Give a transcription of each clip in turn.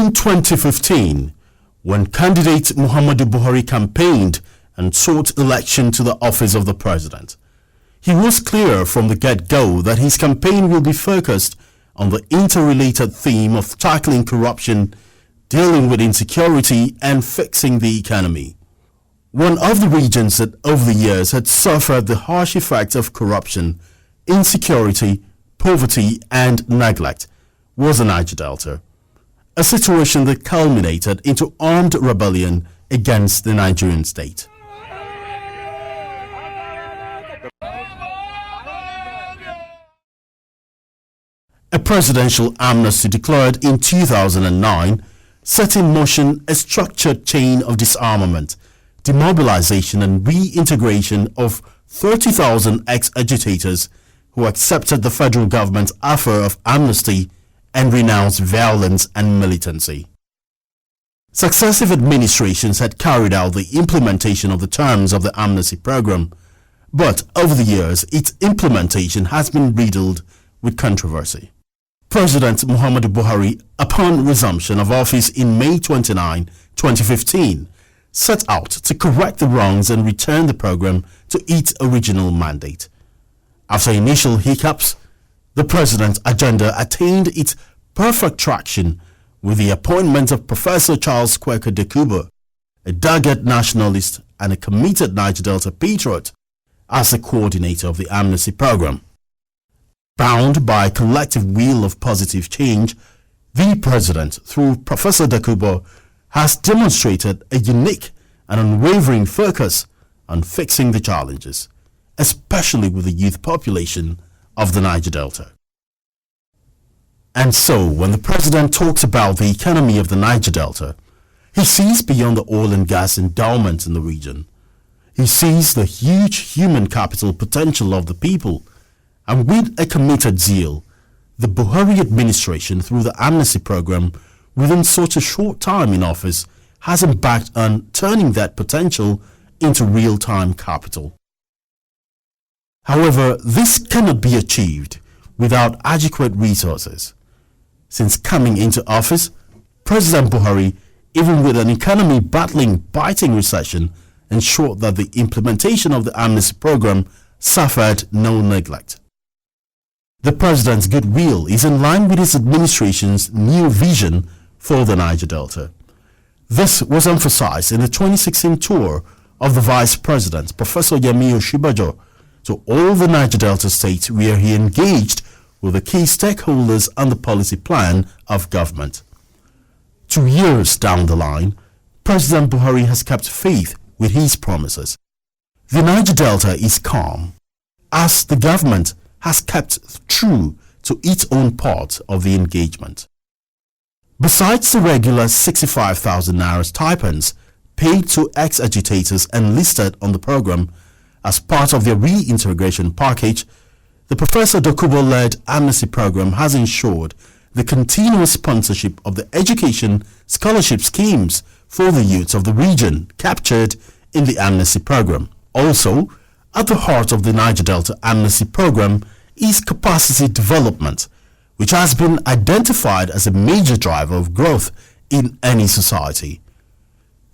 In 2015, when candidate Muhammadu Buhari campaigned and sought election to the office of the president, he was clear from the get-go that his campaign will be focused on the interrelated theme of tackling corruption, dealing with insecurity, and fixing the economy. One of the regions that over the years had suffered the harsh effects of corruption, insecurity, poverty, and neglect was the Niger Delta, a situation that culminated into armed rebellion against the Nigerian state. A presidential amnesty declared in 2009 set in motion a structured chain of disarmament, demobilization and reintegration of 30,000 ex-agitators who accepted the federal government's offer of amnesty and renounced violence and militancy. Successive administrations had carried out the implementation of the terms of the amnesty program, but over the years its implementation has been riddled with controversy. President Muhammadu Buhari, upon resumption of office in May 29, 2015, set out to correct the wrongs and return the program to its original mandate. After initial hiccups, the president's agenda attained its perfect traction with the appointment of Professor Charles DOKUBO, a dogged nationalist and a committed Niger Delta patriot, as the coordinator of the amnesty program. Bound by a collective will of positive change, the president, through Professor DOKUBO, has demonstrated a unique and unwavering focus on fixing the challenges, especially with the youth population of the Niger Delta. And so, when the president talks about the economy of the Niger Delta, he sees beyond the oil and gas endowment in the region. He sees the huge human capital potential of the people, and with a committed zeal, the Buhari administration, through the amnesty program, within such a short time in office, has embarked on turning that potential into real-time capital. However, this cannot be achieved without adequate resources. Since coming into office, President Buhari, even with an economy battling biting recession, ensured that the implementation of the amnesty program suffered no neglect. The president's goodwill is in line with his administration's new vision for the Niger Delta. This was emphasized in the 2016 tour of the Vice President, Professor Yemi Osinbajo, to all the Niger Delta states where he engaged with the key stakeholders on the policy plan of government. 2 years down the line, President Buhari has kept faith with his promises. The Niger Delta is calm, as the government has kept true to its own part of the engagement. Besides the regular 65,000 naira stipends paid to ex-agitators enlisted on the program as part of their reintegration package, the Professor DOKUBO-led amnesty program has ensured the continuous sponsorship of the education scholarship schemes for the youths of the region captured in the amnesty program. Also, at the heart of the Niger Delta amnesty program is capacity development, which has been identified as a major driver of growth in any society.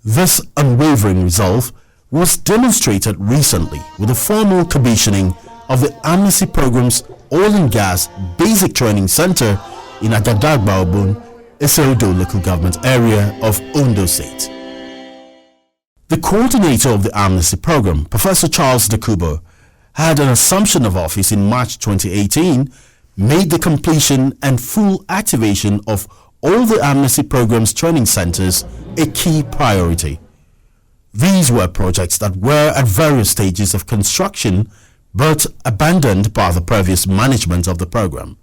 This unwavering resolve was demonstrated recently with the formal commissioning of the amnesty program's oil and gas basic training center in Agadagbao, Eseodo local government area of Ondo State. The coordinator of the amnesty program, Professor Charles DOKUBO, had an assumption of office in March 2018, made the completion and full activation of all the amnesty program's training centers a key priority. These were projects that were at various stages of construction but abandoned by the previous management of the program.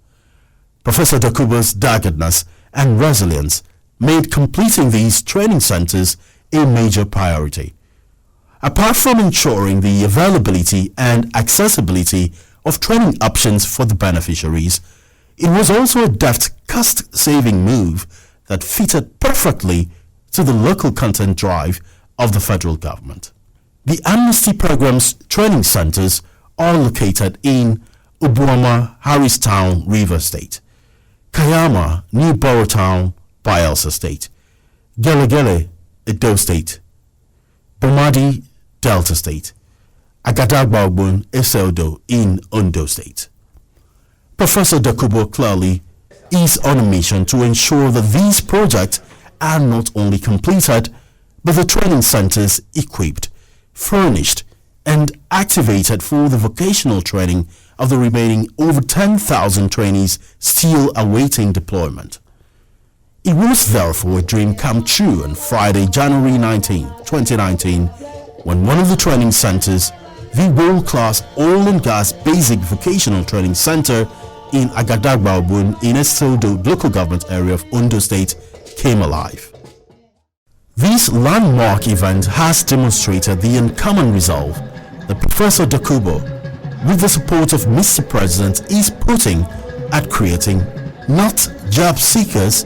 Professor DOKUBO'S doggedness and resilience made completing these training centers a major priority. Apart from ensuring the availability and accessibility of training options for the beneficiaries, it was also a deft cost-saving move that fitted perfectly to the local content drive of the federal government. The amnesty program's training centers are located in Ubuoma, Harris Town, River State, Kayama, New Borough Town, Bayelsa State, Gelegele, Edo State, Bomadi, Delta State, Agadagbaugbon, Eseodo in Ondo State. Professor DOKUBO clearly is on a mission to ensure that these projects are not only completed, but the training centers equipped, furnished, and activated for the vocational training of the remaining over 10,000 trainees still awaiting deployment. It was therefore a dream come true on Friday, January 19, 2019, when one of the training centers, the world-class oil and gas basic vocational training center in Agadagbaugbon in Eseodo local government area of Ondo State, came alive. This landmark event has demonstrated the uncommon resolve that Professor DOKUBO, with the support of Mr. President, is putting at creating not job seekers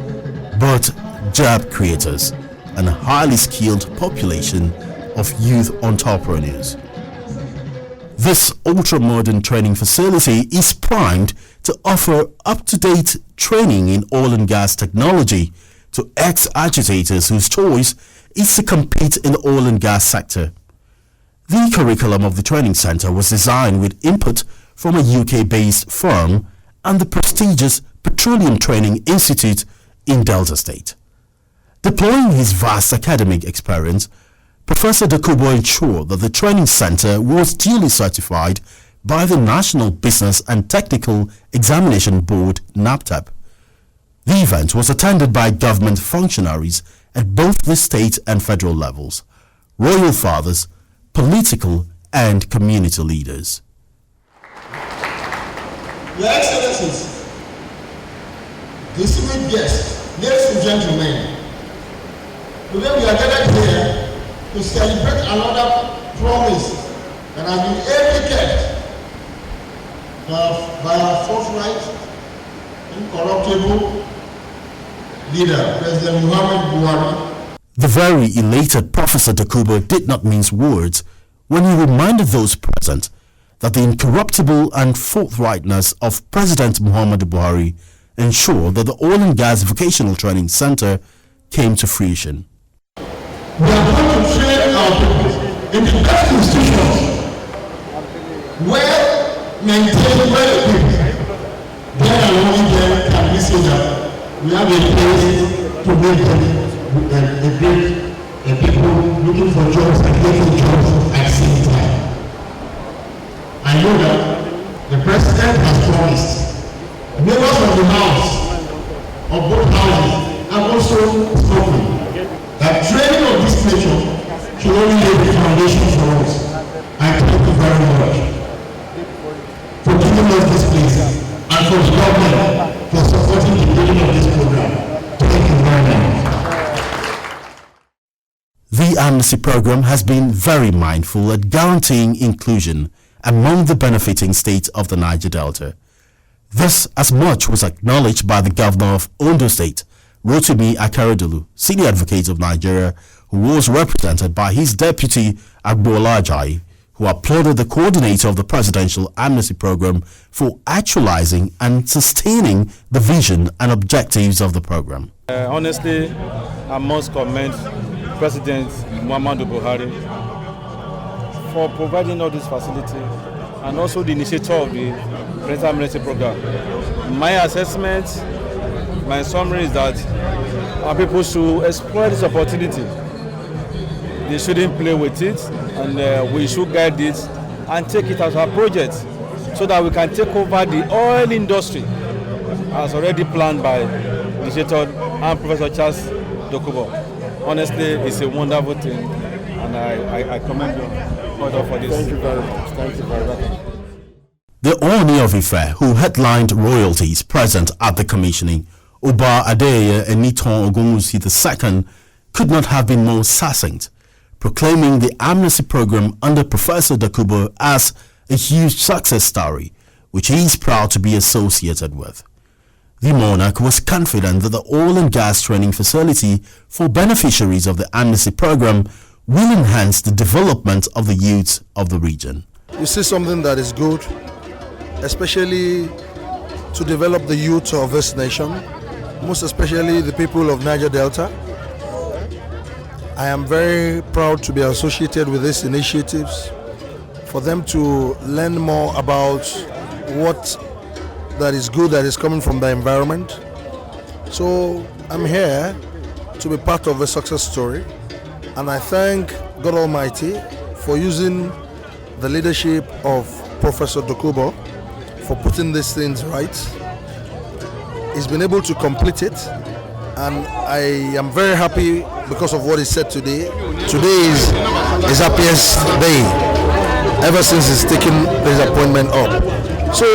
but job creators and a highly skilled population of youth entrepreneurs. This ultra-modern training facility is primed to offer up-to-date training in oil and gas technology to ex-agitators whose choice is to compete in the oil and gas sector. The curriculum of the training center was designed with input from a UK-based firm and the prestigious Petroleum Training Institute in Delta State. Deploying his vast academic experience, Professor DOKUBO ensured that the training center was duly certified by the National Business and Technical Examination Board (NABTEB). The event was attended by government functionaries at both the state and federal levels, royal fathers, political and community leaders. Your Excellencies, distinguished guests, ladies and gentlemen, today we are gathered here to celebrate another promise that has been ably kept by our forthright, incorruptible leader, President Muhammad Buhari. The very elated Professor DOKUBO did not mince words when he reminded those present that the incorruptible and forthrightness of President Muhammad Buhari ensured that the Oil and Gas Vocational Training Center came to fruition. We are going to train our people in the best institutions, well maintained, well equipped. Then and only then can we say that we have a place to make them a people looking for jobs and getting jobs at the same time. I know that the President has promised. Members of the House, of both houses, have also spoken that training of this nature should only lay the foundation for us. I thank you very much for giving us this place and for the government for supporting the beginning of this program. Thank you very much. The Amnesty program has been very mindful at guaranteeing inclusion among the benefiting states of the Niger Delta. This as much was acknowledged by the governor of Ondo State, Rotimi Akeredolu, senior advocate of Nigeria, who was represented by his deputy Agbola Ajayi, who applauded the coordinator of the presidential amnesty program for actualizing and sustaining the vision and objectives of the program. Honestly, I must commend President Muhammadu Buhari for providing all this facility and also the initiator of the parental amnesty program. My assessment, my summary is that our people should exploit this opportunity. They shouldn't play with it, and we should guide it and take it as a project so that we can take over the oil industry as already planned by the initiator and Professor Charles DOKUBO. Honestly, it's a wonderful thing, and I commend you for this. Thank you very much. Thank you very much. The Ooni of Ife, who headlined royalties present at the commissioning, Oba Adeye Enitan Ogunwusi II, could not have been more succinct, proclaiming the amnesty program under Professor DOKUBO as a huge success story, which he is proud to be associated with. The monarch was confident that the oil and gas training facility for beneficiaries of the amnesty program will enhance the development of the youths of the region. You see something that is good, especially to develop the youth of this nation, most especially the people of Niger Delta. I am very proud to be associated with these initiatives, for them to learn more about what that is good that is coming from the environment. So I'm here to be part of a success story, and I thank God Almighty for using the leadership of Professor DOKUBO for putting these things right. He's been able to complete it, and I am very happy because of what he said today. Today is his happiest day ever since he's taken his appointment up. So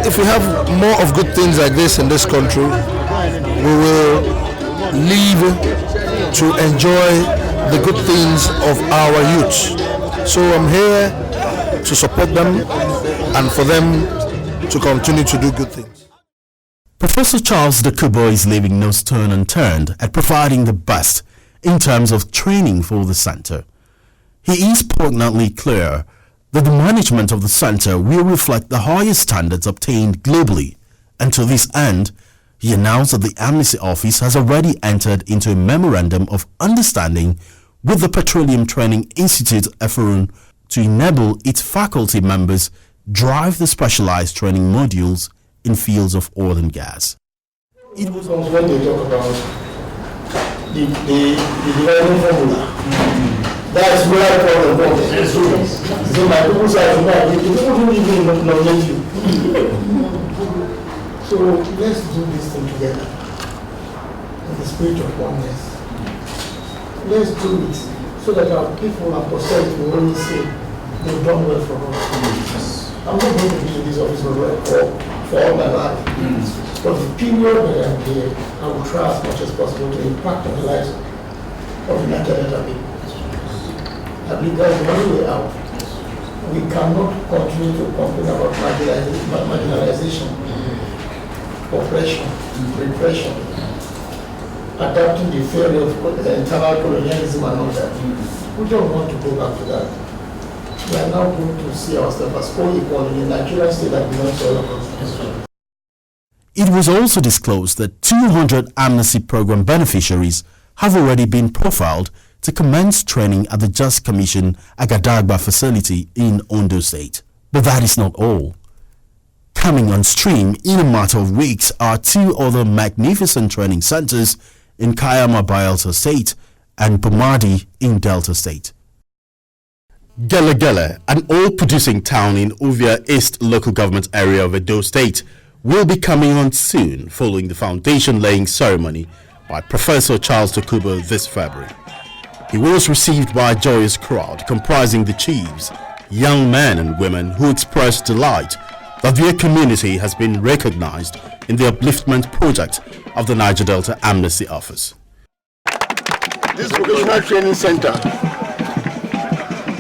if we have more of good things like this in this country, we will live to enjoy the good things of our youth. So I'm here to support them and for them to continue to do good things. Professor Charles DOKUBO is leaving no stone unturned at providing the best in terms of training for the center. He is poignantly clear that the management of the center will reflect the highest standards obtained globally, and to this end, he announced that the Amnesty Office has already entered into a memorandum of understanding with the Petroleum Training Institute (EFRUN) to enable its faculty members drive the specialized training modules in fields of oil and gas. It was when they talk about the dividing formula. That's where I call the problem. So my people say, the people don't even nominate you. So let's do this thing together in the spirit of oneness. Let's do it so that our people and posterity will only say they've done well for us. I'm not going to be in this office for all my life. But the period that I'm here, I will try as much as possible to impact on the lives of the Niger Delta people. I believe that's the only way out. We cannot continue to complain about marginalization, oppression, repression, adapting the theory of internal colonialism and all that. We don't want to go back to that. We are now going to see ourselves as co-equal in the Nigerian state that belongs to all of us. It was also disclosed that 200 Amnesty Program beneficiaries have already been profiled to commence training at the Just Commission Agadagba facility in Ondo State. But that is not all. Coming on stream in a matter of weeks are two other magnificent training centers in Kayama, Bayelsa State, and Bumadi in Delta State. Gele, an oil-producing town in Ovia East local government area of Edo State, will be coming on soon following the foundation-laying ceremony by Professor Charles DOKUBO this February. He was received by a joyous crowd comprising the chiefs, young men and women who expressed delight that their community has been recognized in the upliftment project of the Niger Delta Amnesty Office. This vocational training center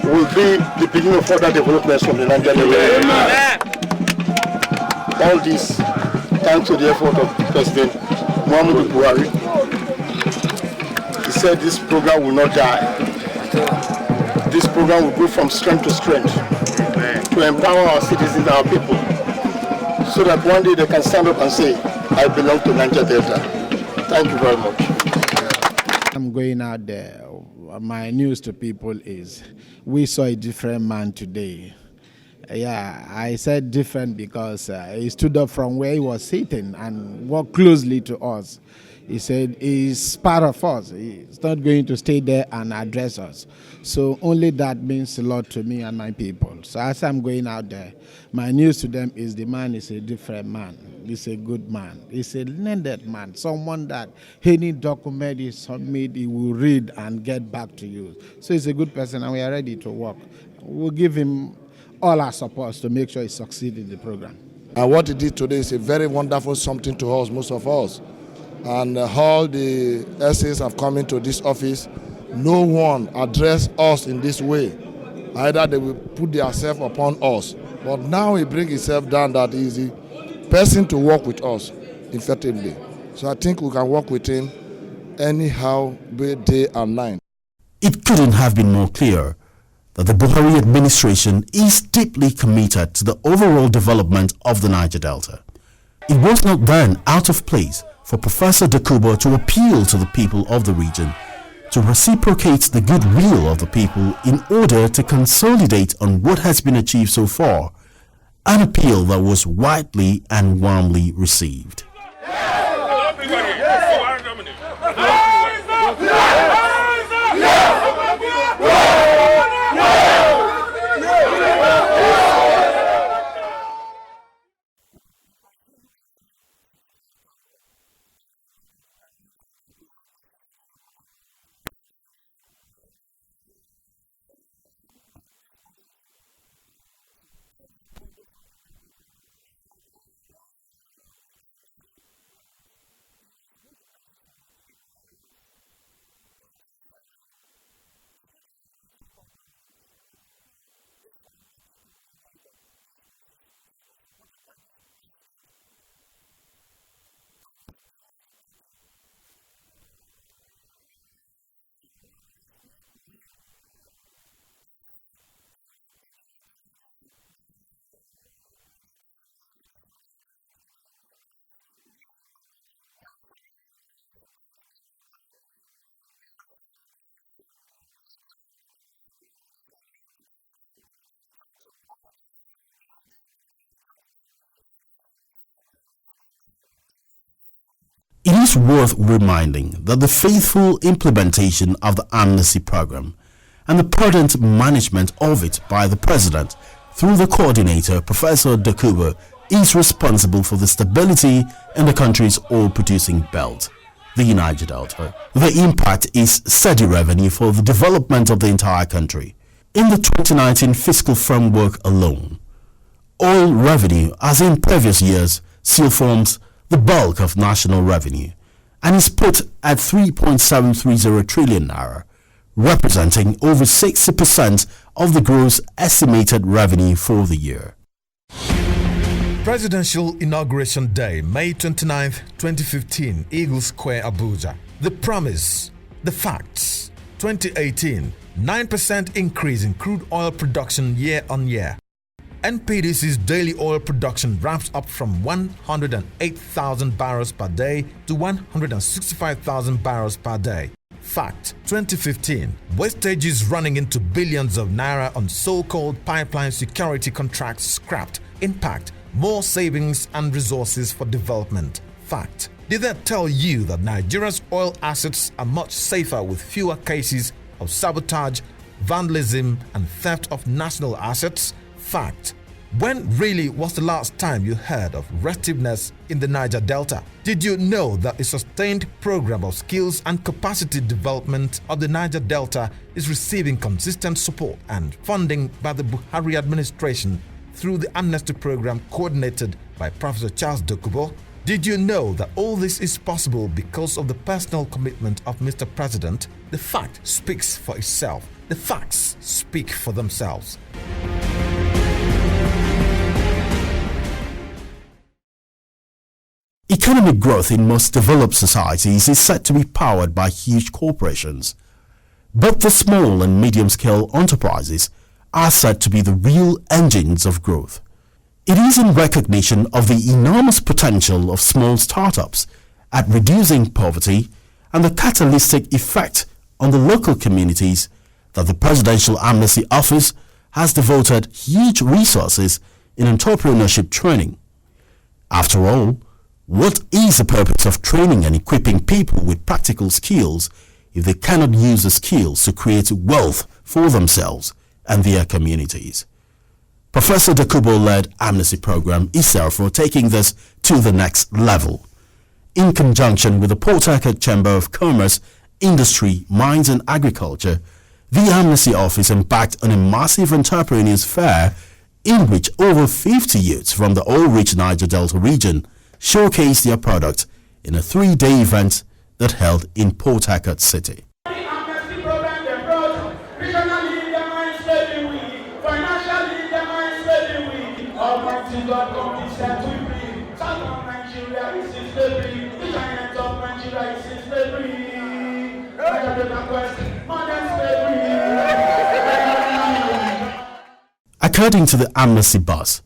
will be the beginning of further developments from the Niger Delta. All this thanks to the effort of President Muhammadu Buhari. He said this program will not die. This program will go from strength to strength to empower our citizens, our people, so that one day they can stand up and say, I belong to Niger Delta. Thank you very much. I'm going out there. My news to people is, we saw a different man today. Yeah, I said different because he stood up from where he was sitting and walked closely to us. He said he's part of us. He's not going to stay there and address us. So only that means a lot to me and my people. So as I'm going out there, my news to them is the man is a different man. He's a good man. He's a learned man, someone that any document he submit, he will read and get back to you. So he's a good person and we are ready to work. We'll give him all our support to make sure he succeeds in the program. And what he did today is a very wonderful something to us, most of us. And all the essays have come into this office. No one addressed us in this way. Either they will put themselves upon us. But now he brings himself down that he is the person to work with us effectively. So I think we can work with him anyhow, be day and night. It couldn't have been more clear that the Buhari administration is deeply committed to the overall development of the Niger Delta. It was not then out of place for Professor DOKUBO to appeal to the people of the region to reciprocate the goodwill of the people in order to consolidate on what has been achieved so far, an appeal that was widely and warmly received. It is worth reminding that the faithful implementation of the Amnesty program and the prudent management of it by the President through the coordinator, Professor DOKUBO, is responsible for the stability in the country's oil-producing belt, the Niger Delta. The impact is steady revenue for the development of the entire country. In the 2019 fiscal framework alone, oil revenue, as in previous years, still forms the bulk of national revenue and is put at 3.730 trillion naira, representing over 60% of the gross estimated revenue for the year. Presidential Inauguration Day, May 29, 2015, Eagle Square, Abuja. The promise, the facts. 2018, 9% increase in crude oil production year on year. NPDC's daily oil production ramps up from 108,000 barrels per day to 165,000 barrels per day. Fact, 2015, wastages running into billions of naira on so-called pipeline security contracts scrapped. Impact, more savings and resources for development. Fact, did that tell you that Nigeria's oil assets are much safer with fewer cases of sabotage, vandalism and theft of national assets? Fact, when really was the last time you heard of restiveness in the Niger Delta? Did you know that a sustained program of skills and capacity development of the Niger Delta is receiving consistent support and funding by the Buhari administration through the Amnesty program coordinated by Professor Charles DOKUBO? Did you know that all this is possible because of the personal commitment of Mr. President? The fact speaks for itself. The facts speak for themselves. Economic growth in most developed societies is said to be powered by huge corporations, but the small and medium-scale enterprises are said to be the real engines of growth. It is in recognition of the enormous potential of small startups at reducing poverty and the catalytic effect on the local communities that the Presidential Amnesty Office has devoted huge resources in entrepreneurship training. After all, what is the purpose of training and equipping people with practical skills if they cannot use the skills to create wealth for themselves and their communities? Professor DOKUBO-led Amnesty program is therefore taking this to the next level. In conjunction with the Port Harcourt Chamber of Commerce, Industry, Mines and Agriculture, the Amnesty Office embarked on a massive entrepreneurs fair in which over 50 youths from the oil-rich Niger Delta region showcased their product in a 3-day event that held in Port Harcourt City. According to the Amnesty boss,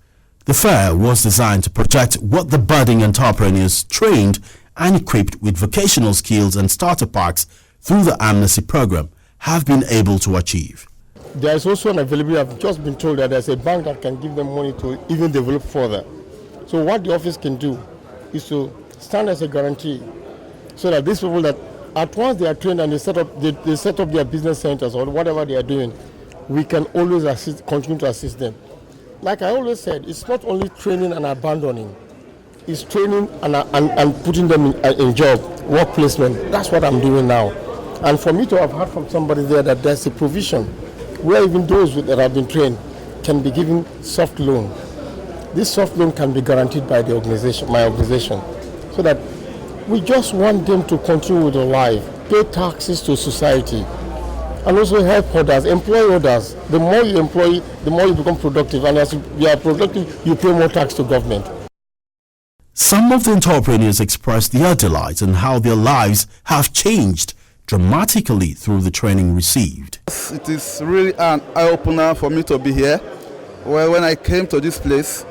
the fair was designed to project what the budding entrepreneurs trained and equipped with vocational skills and starter packs through the Amnesty program have been able to achieve. There is also an availability. I've just been told that there's a bank that can give them money to even develop further. So what the office can do is to stand as a guarantee so that these people that at once they are trained and they set up their business centers or whatever they are doing, we can always continue to assist them. Like I always said, it's not only training and abandoning, it's training and putting them in job, work placement. That's what I'm doing now. And for me to have heard from somebody there that there's a provision where even those that have been trained can be given soft loan. This soft loan can be guaranteed by the organization, my organization, so that we just want them to continue with their life, pay taxes to society, and also help others, employ others. The more you employ, the more you become productive, and as you are productive, you pay more tax to government. Some of the entrepreneurs expressed their delight on how their lives have changed dramatically through the training received. It is really an eye-opener for me to be here. Well, when I came to this place,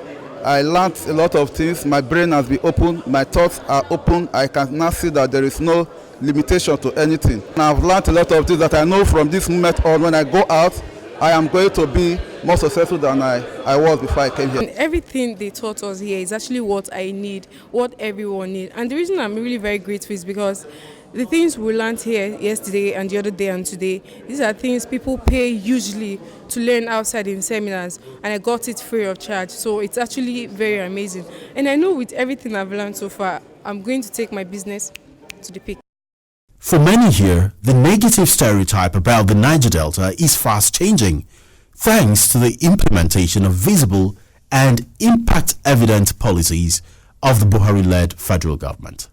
I learned a lot of things. My brain has been opened, my thoughts are open. I can now see that there is no limitation to anything. And I've learned a lot of things that I know from this moment on. When I go out, I am going to be more successful than I was before I came here. And everything they taught us here is actually what I need, what everyone needs. And the reason I'm really very grateful is because the things we learned here yesterday and the other day and today, these are things people pay usually to learn outside in seminars, and I got it free of charge. So it's actually very amazing. And I know with everything I've learned so far, I'm going to take my business to the peak. For many here, the negative stereotype about the Niger Delta is fast changing, thanks to the implementation of visible and impact-evident policies of the Buhari-led federal government.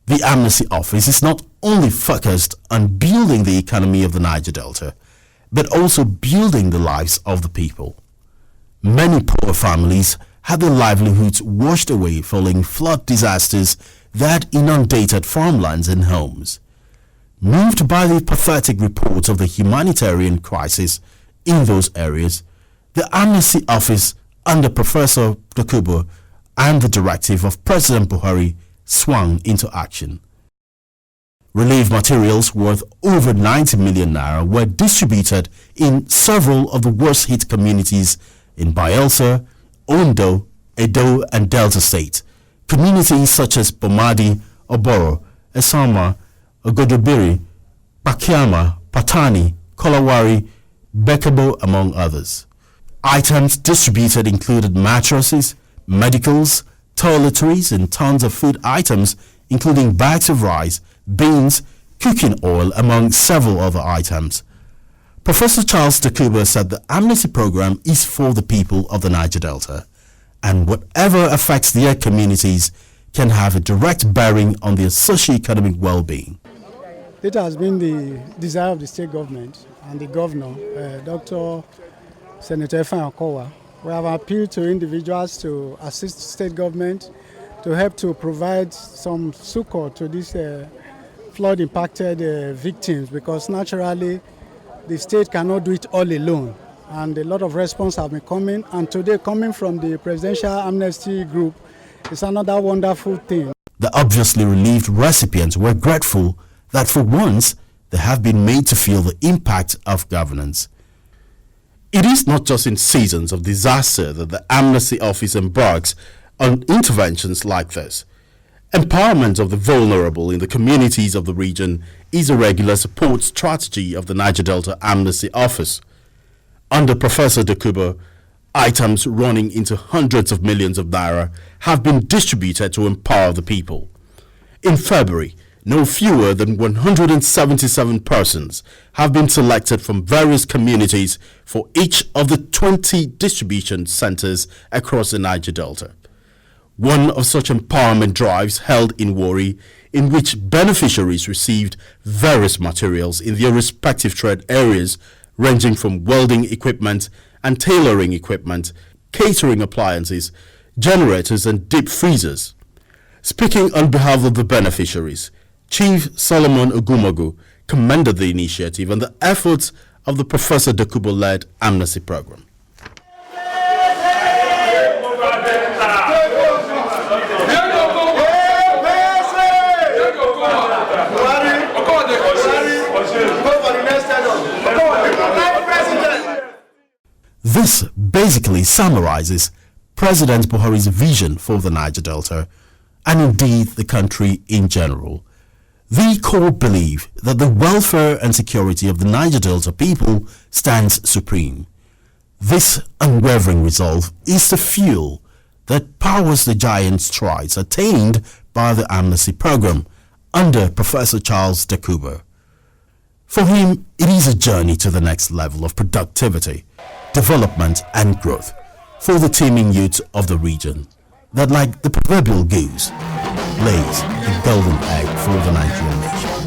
The Amnesty Office is not only focused on building the economy of the Niger Delta, but also building the lives of the people. Many poor families had their livelihoods washed away following flood disasters that inundated farmlands and homes. Moved by the pathetic reports of the humanitarian crisis in those areas, the Amnesty Office under Professor DOKUBO and the directive of President Buhari swung into action. Relief materials worth over 90 million naira were distributed in several of the worst hit communities in Bayelsa, Ondo, Edo and Delta State. Communities such as Bomadi, Oboro, Esama, Ogodobiri, Pakiama, Patani, Kolawari, Bekabo, among others. Items distributed included mattresses, medicals, toiletries and tons of food items, including bags of rice, beans, cooking oil, among several other items. Professor Charles DOKUBO said the Amnesty program is for the people of the Niger Delta, and whatever affects their communities can have a direct bearing on their socio-economic well-being. It has been the desire of the state government and the governor, Dr. Senator Efan Okowa. We have appealed to individuals to assist the state government to help to provide some succor to these flood-impacted victims, because naturally the state cannot do it all alone. And a lot of response have been coming, and today coming from the Presidential Amnesty Group is another wonderful thing. The obviously relieved recipients were grateful that for once they have been made to feel the impact of governance. It is not just in seasons of disaster that the Amnesty Office embarks on interventions like this. Empowerment of the vulnerable in the communities of the region is a regular support strategy of the Niger Delta Amnesty Office. Under Professor DOKUBO, items running into hundreds of millions of naira have been distributed to empower the people. In February, no fewer than 177 persons have been selected from various communities for each of the 20 distribution centers across the Niger Delta. One of such empowerment drives held in Warri, in which beneficiaries received various materials in their respective trade areas, ranging from welding equipment and tailoring equipment, catering appliances, generators and deep freezers. Speaking on behalf of the beneficiaries, Chief Solomon Ogumogu commended the initiative and the efforts of the Professor DOKUBO-led Amnesty program. succinctly summarizes President Buhari's vision for the Niger Delta and indeed the country in general. The core belief that the welfare and security of the Niger Delta people stands supreme. This unwavering resolve is the fuel that powers the giant strides attained by the Amnesty program under Professor Charles DOKUBO. For him, it is a journey to the next level of productivity, development and growth for the teeming youth of the region that, like the proverbial goose, lays a golden egg for the Nigerian nation.